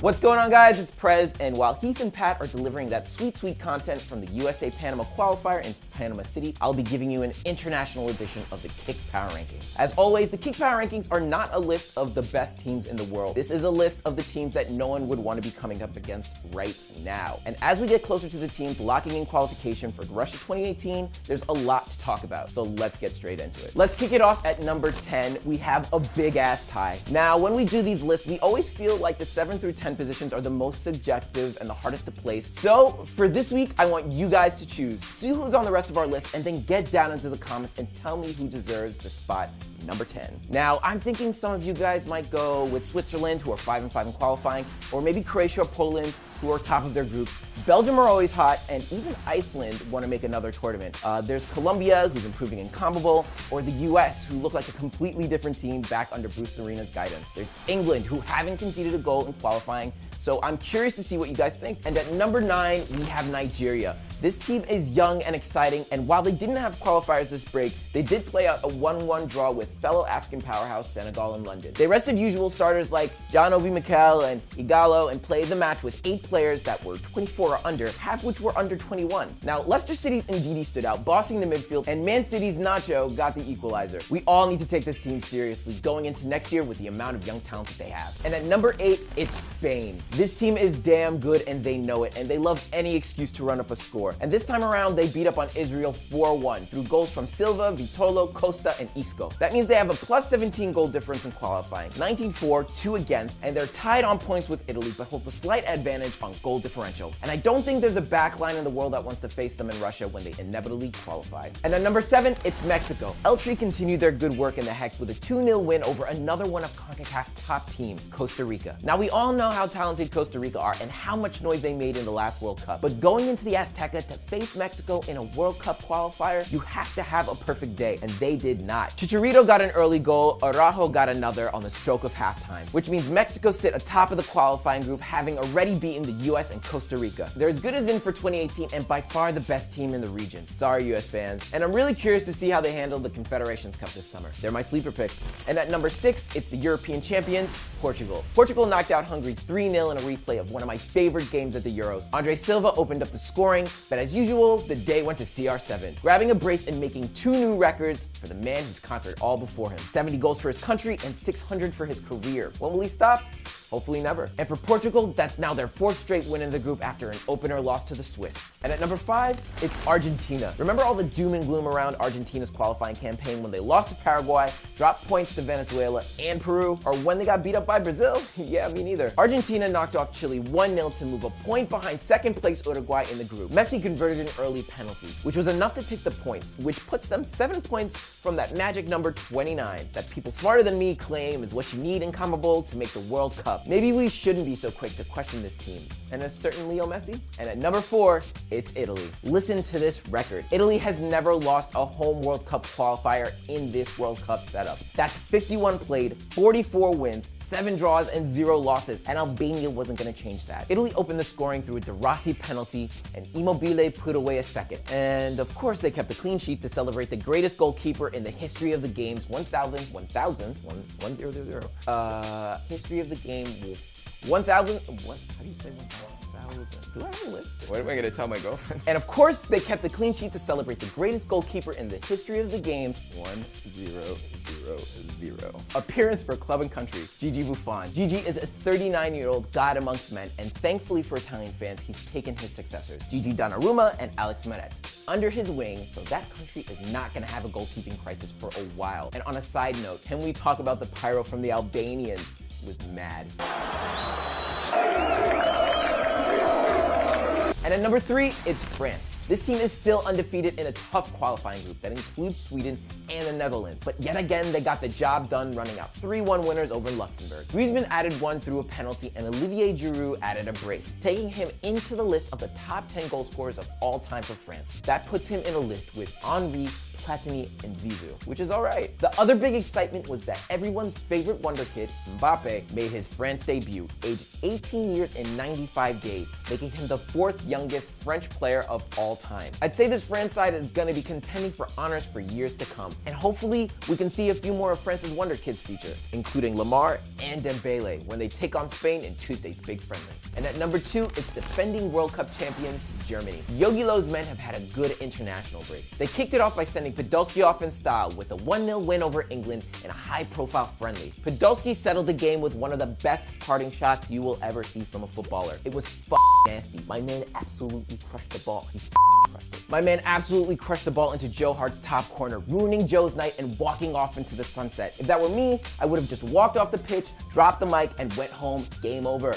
What's going on, guys? It's Prez, and while Heath and Pat are delivering that sweet content from the USA-Panama qualifier in Panama City, I'll be giving you an international edition of the Kick Power Rankings. As always, the Kick Power Rankings are not a list of the best teams in the world. This is a list of the teams that no one would want to be coming up against right now. And as we get closer to the teams locking in qualification for Russia 2018, there's a lot to talk about, so let's get straight into it. Let's kick it off at number 10. We have a big-ass tie. Now, when we do these lists, we always feel like the 7 through 10 positions are the most subjective and the hardest to place. So for this week, I want you guys to choose. See who's on the rest of our list and then get down into the comments and tell me who deserves the spot number 10. Now, I'm thinking some of you guys might go with Switzerland, who are 5-5 in qualifying, or maybe Croatia or Poland, who are top of their groups. Belgium are always hot, and even Iceland want to make another tournament. There's Colombia, who's improving in CONMEBOL, or the US, who look like a completely different team back under Bruce Arena's guidance. There's England, who haven't conceded a goal in qualifying, so I'm curious to see what you guys think. And at number 9, we have Nigeria. This team is young and exciting, and while they didn't have qualifiers this break, they did play out a 1-1 draw with fellow African powerhouse Senegal in London. They rested usual starters like John Obi Mikel and Igalo and played the match with 8 players that were 24 or under, half which were under 21. Now, Leicester City's Ndidi stood out, bossing the midfield, and Man City's Nacho got the equalizer. We all need to take this team seriously going into next year with the amount of young talent that they have. And at number 8, it's Spain. This team is damn good and they know it, and they love any excuse to run up a score. And this time around, they beat up on Israel 4-1 through goals from Silva, Vitolo, Costa, and Isco. That means they have a plus 17 goal difference in qualifying, 19-4, 2 against, and they're tied on points with Italy, but hold the slight advantage on goal differential. And I don't think there's a backline in the world that wants to face them in Russia when they inevitably qualified. And at number 7, it's Mexico. El Tri continued their good work in the Hex with a 2-0 win over another one of CONCACAF's top teams, Costa Rica. Now, we all know how talented Costa Rica are and how much noise they made in the last World Cup, but going into the Azteca to face Mexico in a World Cup qualifier, you have to have a perfect day, and they did not. Chicharito got an early goal, Araujo got another on the stroke of halftime, which means Mexico sit atop of the qualifying group, having already beaten the US and Costa Rica. They're as good as in for 2018 and by far the best team in the region. Sorry, US fans. And I'm really curious to see how they handle the Confederations Cup this summer. They're my sleeper pick. And at number 6, it's the European champions, Portugal. Portugal knocked out Hungary 3-0 in a replay of one of my favorite games at the Euros. Andre Silva opened up the scoring, but as usual, the day went to CR7, grabbing a brace and making 2 new records for the man who's conquered all before him. 70 goals for his country and 600 for his career. When will he stop? Hopefully never. And for Portugal, that's now their 4th straight win in the group after an opener loss to the Swiss. And at number 5, it's Argentina. Remember all the doom and gloom around Argentina's qualifying campaign when they lost to Paraguay, dropped points to Venezuela and Peru, or when they got beat up by Brazil? Yeah, me neither. Argentina knocked off Chile 1-0 to move a point behind second place Uruguay in the group. Messi converted an early penalty, which was enough to take the points, which puts them 7 points from that magic number 29 that people smarter than me claim is what you need in CONMEBOL to make the World Cup. Maybe we shouldn't be so quick to question this team. And a certain Leo Messi. And at number 4, it's Italy. Listen to this record. Italy has never lost a home World Cup qualifier in this World Cup setup. That's 51 played, 44 wins, 7 draws, and 0 losses, and Albania wasn't going to change that. Italy opened the scoring through a De Rossi penalty, and Immobile put away a second. And of course, they kept a clean sheet to celebrate the greatest goalkeeper in the history of the game's history of the game, 1,000, what? How do you say 1,000? Do I have a list? What am I going to tell my girlfriend? And of course, they kept a clean sheet to celebrate the greatest goalkeeper in the history of the game's 1,000 appearance for club and country, Gigi Buffon. Gigi is a 39-year-old god amongst men, and thankfully for Italian fans, he's taken his successors, Gigi Donnarumma and Alex Meret, under his wing, so that country is not going to have a goalkeeping crisis for a while. And on a side note, can we talk about the pyro from the Albanians? It was mad. And at number 3, it's France. This team is still undefeated in a tough qualifying group that includes Sweden and the Netherlands. But yet again, they got the job done running out 3-1 winners over Luxembourg. Griezmann added 1 through a penalty, and Olivier Giroud added a brace, taking him into the list of the top 10 goal scorers of all time for France. That puts him in a list with Henry, Platini, and Zizou, which is alright. The other big excitement was that everyone's favorite wonder kid, Mbappe, made his France debut, aged 18 years and 95 days, making him the 4th youngest French player of all time. I'd say this France side is going to be contending for honors for years to come, and hopefully we can see a few more of France's Wonder Kids feature, including Lamar and Dembele when they take on Spain in Tuesday's big friendly. And at number 2, it's defending World Cup champions Germany. Jogi Löw's men have had a good international break. They kicked it off by sending Podolski off in style with a 1-0 win over England in a high-profile friendly. Podolski settled the game with one of the best parting shots you will ever see from a footballer. It was nasty. My man absolutely crushed the ball. My man absolutely crushed the ball into Joe Hart's top corner, ruining Joe's night and walking off into the sunset. If that were me, I would have just walked off the pitch, dropped the mic, and went home. Game over.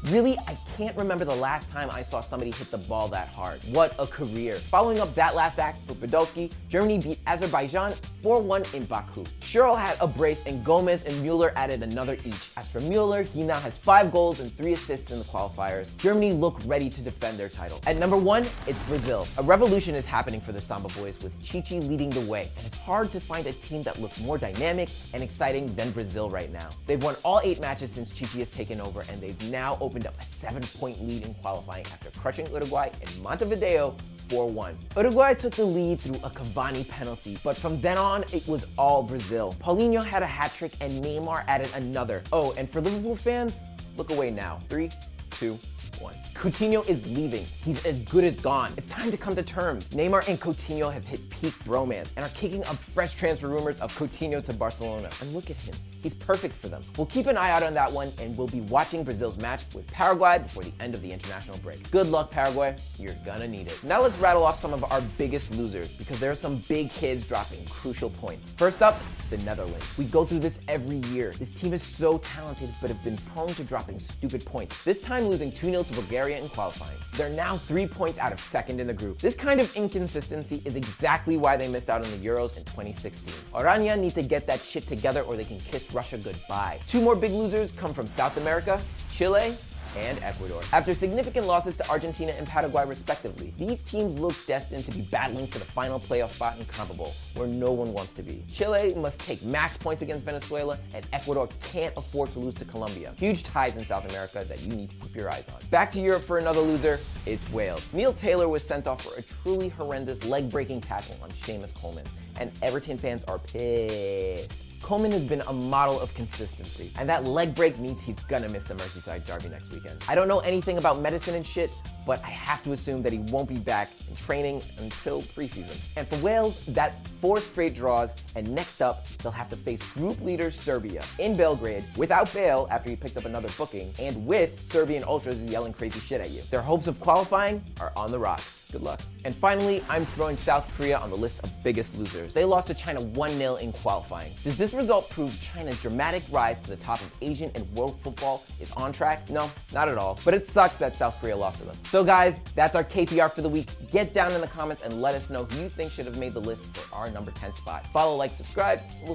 Really, I can't remember the last time I saw somebody hit the ball that hard. What a career. Following up that last act for Podolski, Germany beat Azerbaijan 4-1 in Baku. Schürrle had a brace and Gomez and Mueller added another each. As for Mueller, he now has 5 goals and 3 assists in the qualifiers. Germany look ready to defend their title. At number 1, it's Brazil. A revolution is happening for the Samba boys with Chichi leading the way, and it's hard to find a team that looks more dynamic and exciting than Brazil right now. They've won all 8 matches since Chichi has taken over, and they've now opened up a 7-point lead in qualifying after crushing Uruguay in Montevideo 4-1. Uruguay took the lead through a Cavani penalty, but from then on, it was all Brazil. Paulinho had a hat trick and Neymar added another. Oh, and for Liverpool fans, look away now. 3, 2, 1. Coutinho is leaving. He's as good as gone. It's time to come to terms. Neymar and Coutinho have hit peak bromance and are kicking up fresh transfer rumors of Coutinho to Barcelona. And look at him. He's perfect for them. We'll keep an eye out on that one, and we'll be watching Brazil's match with Paraguay before the end of the international break. Good luck, Paraguay. You're gonna need it. Now let's rattle off some of our biggest losers, because there are some big kids dropping crucial points. First up, the Netherlands. We go through this every year. This team is so talented, but have been prone to dropping stupid points. This time losing 2-0 to Bulgaria in qualifying. They're now 3 points out of second in the group. This kind of inconsistency is exactly why they missed out on the Euros in 2016. Oranje need to get that shit together or they can kiss Russia goodbye. 2 more big losers come from South America, Chile, and Ecuador. After significant losses to Argentina and Paraguay respectively, these teams look destined to be battling for the final playoff spot in CONCACAF, where no one wants to be. Chile must take max points against Venezuela, and Ecuador can't afford to lose to Colombia. Huge ties in South America that you need to keep your eyes on. Back to Europe for another loser, it's Wales. Neil Taylor was sent off for a truly horrendous leg-breaking tackle on Seamus Coleman, and Everton fans are pissed. Coleman has been a model of consistency, and that leg break means he's gonna miss the Merseyside derby next weekend. I don't know anything about medicine and shit, but I have to assume that he won't be back in training until preseason. And for Wales, that's 4 straight draws, and next up, they'll have to face group leader Serbia in Belgrade without Bale after he picked up another booking, and with Serbian ultras yelling crazy shit at you. Their hopes of qualifying are on the rocks. Good luck. And finally, I'm throwing South Korea on the list of biggest losers. They lost to China 1-0 in qualifying. Does this result prove China's dramatic rise to the top of Asian and world football is on track? No, not at all. But it sucks that South Korea lost to them. So guys, that's our KPR for the week. Get down in the comments and let us know who you think should have made the list for our number 10 spot. Follow, like, subscribe, and we'll